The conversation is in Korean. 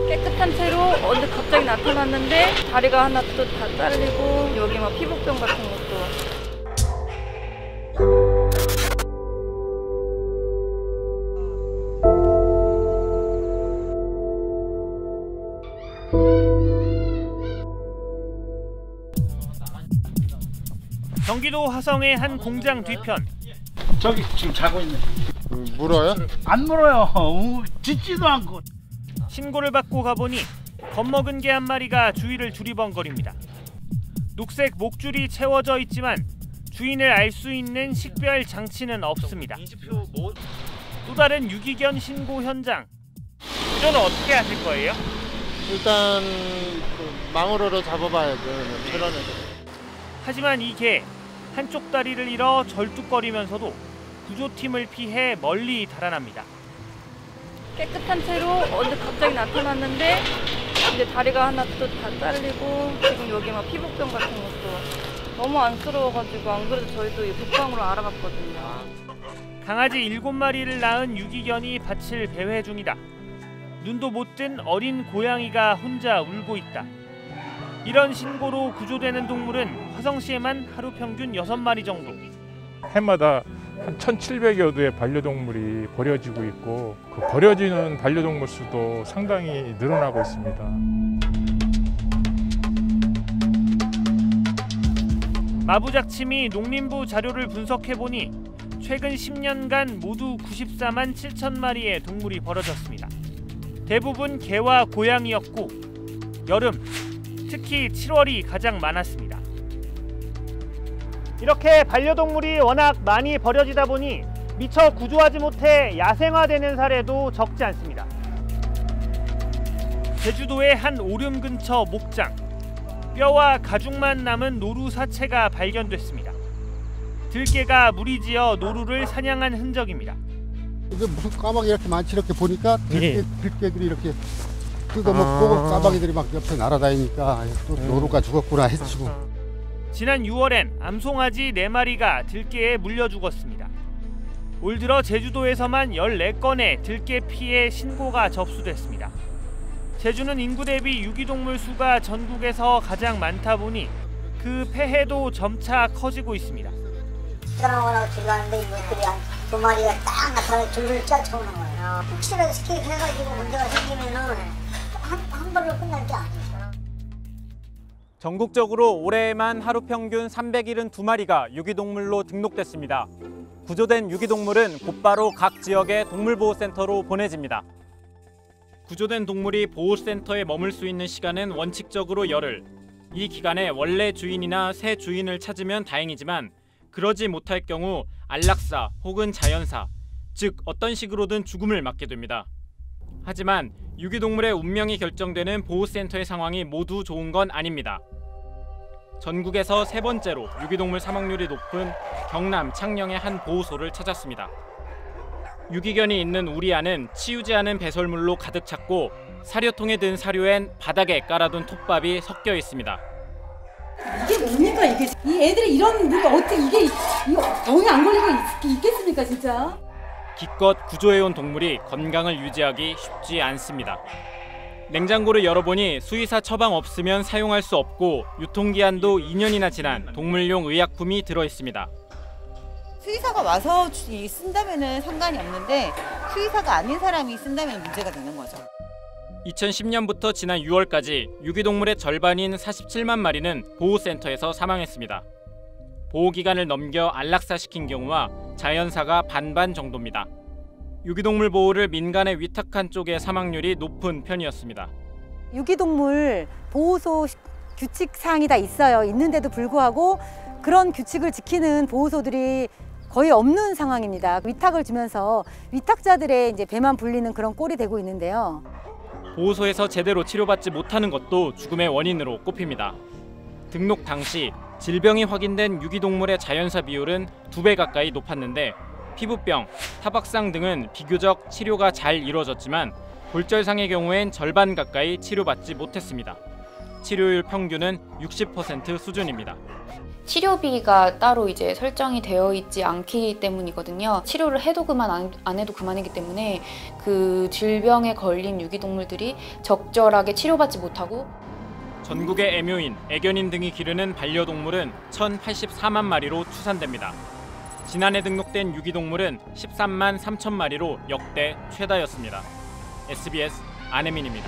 깨끗한 채로 언제 갑자기 나타났는데 다리가 하나 또 다 잘리고 여기 막 피부병 같은 것도. 경기도 화성의 한 공장 뒤편. 저기 지금 자고 있네. 물어요? 안 물어요. 짖지도 않고. 신고를 받고 가보니 겁먹은 개 한 마리가 주위를 두리번거립니다. 녹색 목줄이 채워져 있지만 주인을 알 수 있는 식별 장치는 없습니다. 또 다른 유기견 신고 현장. 구조는 어떻게 하실 거예요? 일단 망으로로 잡아봐야죠. 철원에서. 하지만 이 개 한쪽 다리를 잃어 절뚝거리면서도 구조팀을 피해 멀리 달아납니다. 깨끗한 채로 언제 갑자기 나타났는데 이제 다리가 하나 또 다 잘리고 지금 여기 막 피부병 같은 것도. 너무 안쓰러워가지고 안 그래도 저희도 독방으로 알아봤거든요. 강아지 7마리를 낳은 유기견이 밭을 배회 중이다. 눈도 못 뜬 어린 고양이가 혼자 울고 있다. 이런 신고로 구조되는 동물은 화성시에만 하루 평균 6마리 정도. 해마다 한 1,700여 대의 반려동물이 버려지고 있고 그 버려지는 반려동물 수도 상당히 늘어나고 있습니다. 마부작침이 농림부 자료를 분석해보니 최근 10년간 모두 94만 7천 마리의 동물이 버려졌습니다. 대부분 개와 고양이였고 여름, 특히 7월이 가장 많았습니다. 이렇게 반려동물이 워낙 많이 버려지다 보니 미처 구조하지 못해 야생화되는 사례도 적지 않습니다. 제주도의 한 오름 근처 목장. 뼈와 가죽만 남은 노루 사체가 발견됐습니다. 들개가 무리지어 노루를 사냥한 흔적입니다. 이게 무슨 까마귀 이렇게 많지 이렇게 보니까 들개들이 이렇게 뜯어먹고 까마귀들이 막 옆에 날아다니니까 또 노루가 죽었구나 했지고. 지난 6월엔 암송아지 4마리가 들개에 물려 죽었습니다. 올 들어 제주도에서만 14건의 들개 피해 신고가 접수됐습니다. 제주는 인구 대비 유기동물 수가 전국에서 가장 많다 보니 그 폐해도 점차 커지고 있습니다. 떠나거나 들어가는데 이것들이 한 2마리가 딱 나타나 줄을 짜쳐오는 거예요. 혹시라도 스케이트해가지고 문제가 생기면은 한 번으로 끝날 게 아니죠. 전국적으로 올해에만 하루 평균 372마리가 유기동물로 등록됐습니다. 구조된 유기동물은 곧바로 각 지역의 동물보호센터로 보내집니다. 구조된 동물이 보호센터에 머물 수 있는 시간은 원칙적으로 열흘. 이 기간에 원래 주인이나 새 주인을 찾으면 다행이지만 그러지 못할 경우 안락사 혹은 자연사, 즉 어떤 식으로든 죽음을 맞게 됩니다. 하지만 유기동물의 운명이 결정되는 보호센터의 상황이 모두 좋은 건 아닙니다. 전국에서 3번째로 유기동물 사망률이 높은 경남 창녕의 한 보호소를 찾았습니다. 유기견이 있는 우리안은 치우지 않은 배설물로 가득 찼고 사료통에 든 사료엔 바닥에 깔아둔 톱밥이 섞여 있습니다. 이게 뭡니까 이게? 이 애들이 이런 물가 어떻게 이게 병이 안 걸리고 있겠습니까 진짜? 기껏 구조해온 동물이 건강을 유지하기 쉽지 않습니다. 냉장고를 열어보니 수의사 처방 없으면 사용할 수 없고 유통기한도 2년이나 지난 동물용 의약품이 들어있습니다. 수의사가 와서 쓴다면 상관이 없는데 수의사가 아닌 사람이 쓴다면 문제가 되는 거죠. 2010년부터 지난 6월까지 유기동물의 절반인 47만 마리는 보호센터에서 사망했습니다. 보호기간을 넘겨 안락사시킨 경우와 자연사가 반반 정도입니다. 유기동물 보호를 민간에 위탁한 쪽의 사망률이 높은 편이었습니다. 유기동물 보호소 규칙 사항이 다 있어요. 있는데도 불구하고 그런 규칙을 지키는 보호소들이 거의 없는 상황입니다. 위탁을 주면서 위탁자들의 이제 배만 불리는 그런 꼴이 되고 있는데요. 보호소에서 제대로 치료받지 못하는 것도 죽음의 원인으로 꼽힙니다. 등록 당시 질병이 확인된 유기동물의 자연사 비율은 2배 가까이 높았는데 피부병, 타박상 등은 비교적 치료가 잘 이루어졌지만 골절상의 경우엔 절반 가까이 치료받지 못했습니다. 치료율 평균은 60% 수준입니다. 치료비가 따로 이제 설정이 되어 있지 않기 때문이거든요. 치료를 해도 그만 안 해도 그만이기 때문에 그 질병에 걸린 유기동물들이 적절하게 치료받지 못하고 전국의 애묘인, 애견인 등이 기르는 반려동물은 1,084만 마리로 추산됩니다. 지난해 등록된 유기동물은 13만 3천 마리로 역대 최다였습니다. SBS 안혜민입니다.